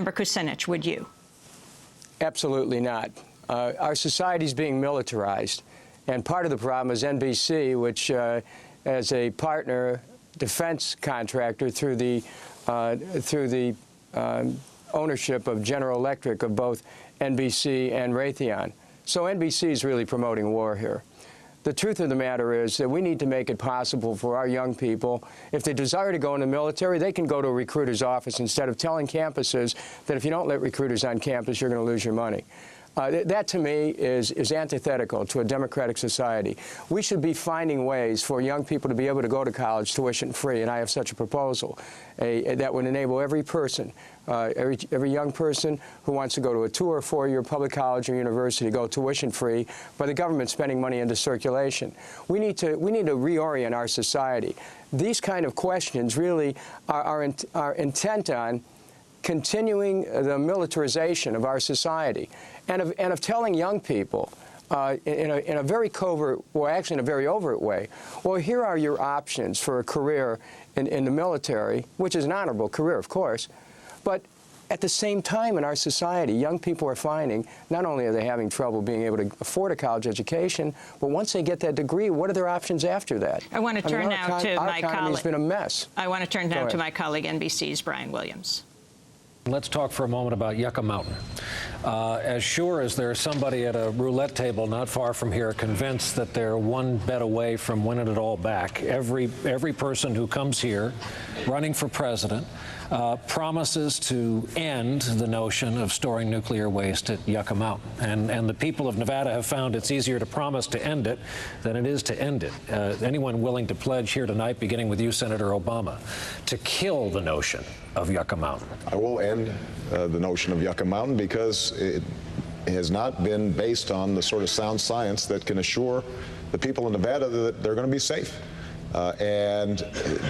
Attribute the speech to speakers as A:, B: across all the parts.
A: Member Kucinich, would you?
B: Absolutely not. Our society is being militarized, and part of the problem is NBC, which, as a partner defense contractor through the ownership of General Electric of both NBC and Raytheon. So NBC is really promoting war here. The truth of the matter is that we need to make it possible for our young people, if they desire to go in the military, they can go to a recruiter's office instead of telling campuses that if you don't let recruiters on campus, you're going to lose your money. That, to me, is antithetical to a democratic society. We should be finding ways for young people to be able to go to college tuition-free, and I have such a proposal that would enable every person, every young person who wants to go to a 2- or 4-year public college or university to go tuition-free, but the government spending money into circulation. We need to reorient our society. These kind of questions really are intent on continuing the militarization of our society and of telling young people in a very covert, well, actually in a very overt way, well, here are your options for a career in the military, which is an honorable career, of course, but at the same time in our society, young people are finding not only are they having trouble being able to afford a college education, but once they get that degree, what are their options after that?
A: I want to turn now to my colleague.
B: Our economy's been a mess.
A: I want to turn now to my colleague, NBC's Brian Williams.
C: Let's talk for a moment about Yucca Mountain. As sure as there's somebody at a roulette table not far from here convinced that they're one bet away from winning it all back, every person who comes here running for president promises to end the notion of storing nuclear waste at Yucca Mountain. And the people of Nevada have found it's easier to promise to end it than it is to end it. Anyone willing to pledge here tonight, beginning with you, Senator Obama, to kill the notion of Yucca Mountain?
D: I will end the notion of Yucca Mountain because it has not been based on the sort of sound science that can assure the people in Nevada that they're going to be safe. And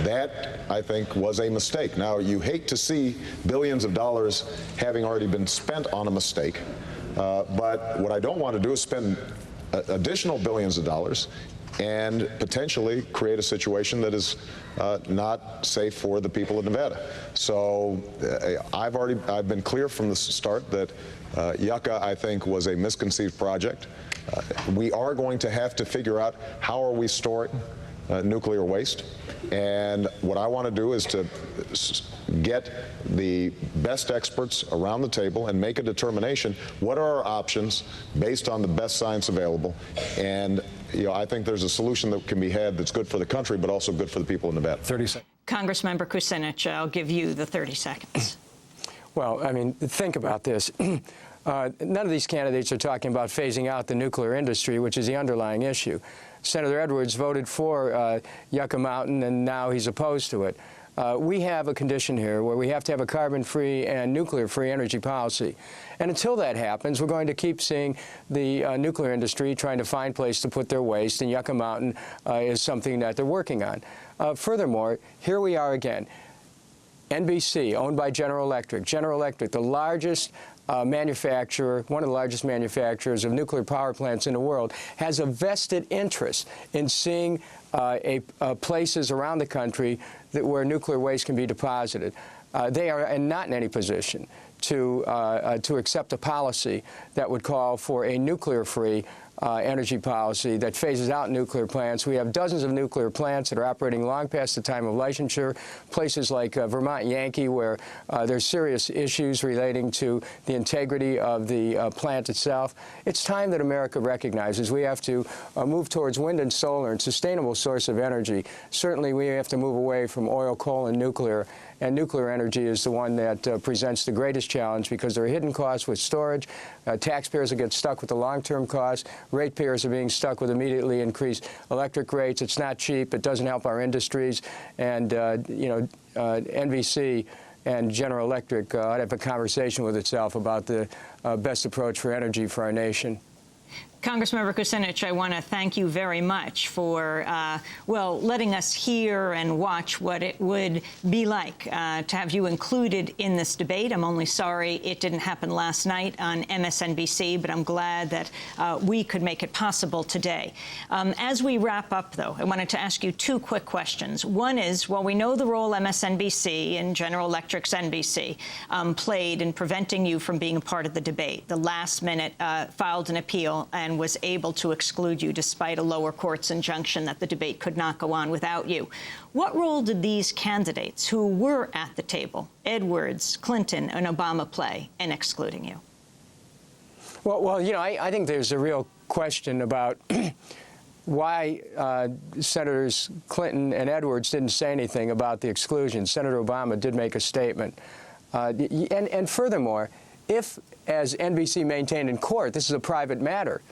D: that, I think, was a mistake. Now, you hate to see billions of dollars having already been spent on a mistake, but what I don't want to do is spend additional billions of dollars and potentially create a situation that is not safe for the people of Nevada. So I've been clear from the start that Yucca, I think, was a misconceived project. We are going to have to figure out how are we storing nuclear waste, and what I want to do is to get the best experts around the table and make a determination what are our options based on the best science available. And I think there's a solution that can be had that's good for the country but also good for the people of Nevada.
C: 30 seconds.
A: Congressmember Kucinich, I'll give you the 30 seconds.
B: Well, I mean, think about this. None of these candidates are talking about phasing out the nuclear industry, which is the underlying issue. Senator Edwards voted for Yucca Mountain, and now he's opposed to it. We have a condition here where we have to have a carbon-free and nuclear-free energy policy. And until that happens, we're going to keep seeing the nuclear industry trying to find a place to put their waste, and Yucca Mountain is something that they're working on. Furthermore, here we are again. NBC, owned by General Electric. General Electric, the largest manufacturer, one of the largest manufacturers of nuclear power plants in the world, has a vested interest in seeing places around the country where nuclear waste can be deposited. They are not in any position to accept a policy that would call for a nuclear-free energy policy that phases out nuclear plants. We have dozens of nuclear plants that are operating long past the time of licensure, places like Vermont Yankee, where there's serious issues relating to the integrity of the plant itself. It's time that America recognizes we have to move towards wind and solar and sustainable source of energy. Certainly, we have to move away from oil, coal, and nuclear. And nuclear energy is the one that presents the greatest challenge because there are hidden costs with storage. Taxpayers will get stuck with the long-term costs. Ratepayers are being stuck with immediately increased electric rates. It's not cheap. It doesn't help our industries. And, NBC and General Electric ought to have a conversation with itself about the best approach for energy for our nation.
A: Congressmember Kucinich, I want to thank you very much for, well, letting us hear and watch what it would be like to have you included in this debate. I'm only sorry it didn't happen last night on MSNBC, but I'm glad that we could make it possible today. As we wrap up, though, I wanted to ask you two quick questions. One is, well, we know the role MSNBC and General Electric's NBC played in preventing you from being a part of the debate. The last minute filed an appeal and was able to exclude you despite a lower court's injunction that the debate could not go on without you. What role did these candidates who were at the table, Edwards, Clinton, and Obama, play in excluding you?
B: Well, you know, I think there's a real question about why Senators Clinton and Edwards didn't say anything about the exclusion. Senator Obama did make a statement. And furthermore, if, as NBC maintained in court, this is a private matter,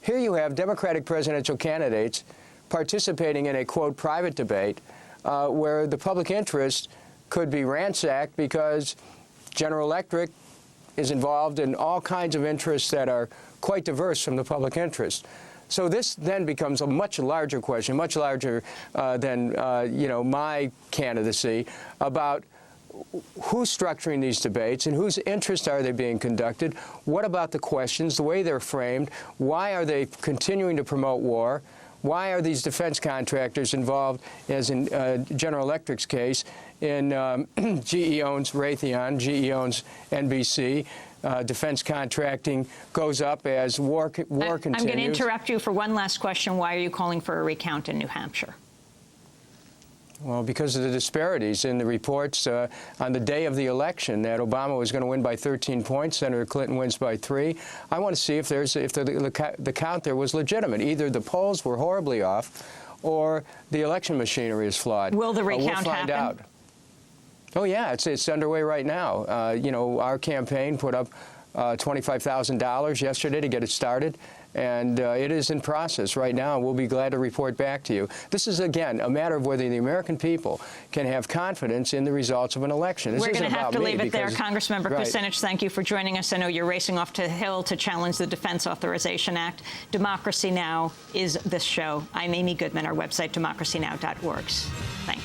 B: here you have Democratic presidential candidates participating in a, quote, private debate where the public interest could be ransacked because General Electric is involved in all kinds of interests that are quite diverse from the public interest. So this then becomes a much larger question, much larger than, you know, my candidacy, about who's structuring these debates and whose interests are they being conducted? What about the questions, the way they're framed? Why are they continuing to promote war? Why are these defense contractors involved, as in General Electric's case, in GE owns Raytheon, GE owns NBC. Defense contracting goes up as war continues. I'm
A: going to interrupt you for one last question. Why are you calling for a recount in New Hampshire?
B: Well, because of the disparities in the reports on the day of the election that Obama was going to win by 13 points, Senator Clinton wins by 3. I want to see if the count there was legitimate. Either the polls were horribly off, or the election machinery is flawed.
A: Will the recount
B: we'll find
A: happen?
B: out. Oh yeah, it's underway right now. You know, our campaign put up $25,000 yesterday to get it started. And it is in process right now, and we'll be glad to report back to you. This is, again, a matter of whether the American people can have confidence in the results of an election. This
A: We're going to have to leave it there.
B: because,
A: Congressmember
B: right.
A: Kucinich, thank you for joining us. I know you're racing off to the Hill to challenge the Defense Authorization Act. Democracy Now! Is this show. I'm Amy Goodman. Our website, democracynow.org. Thanks.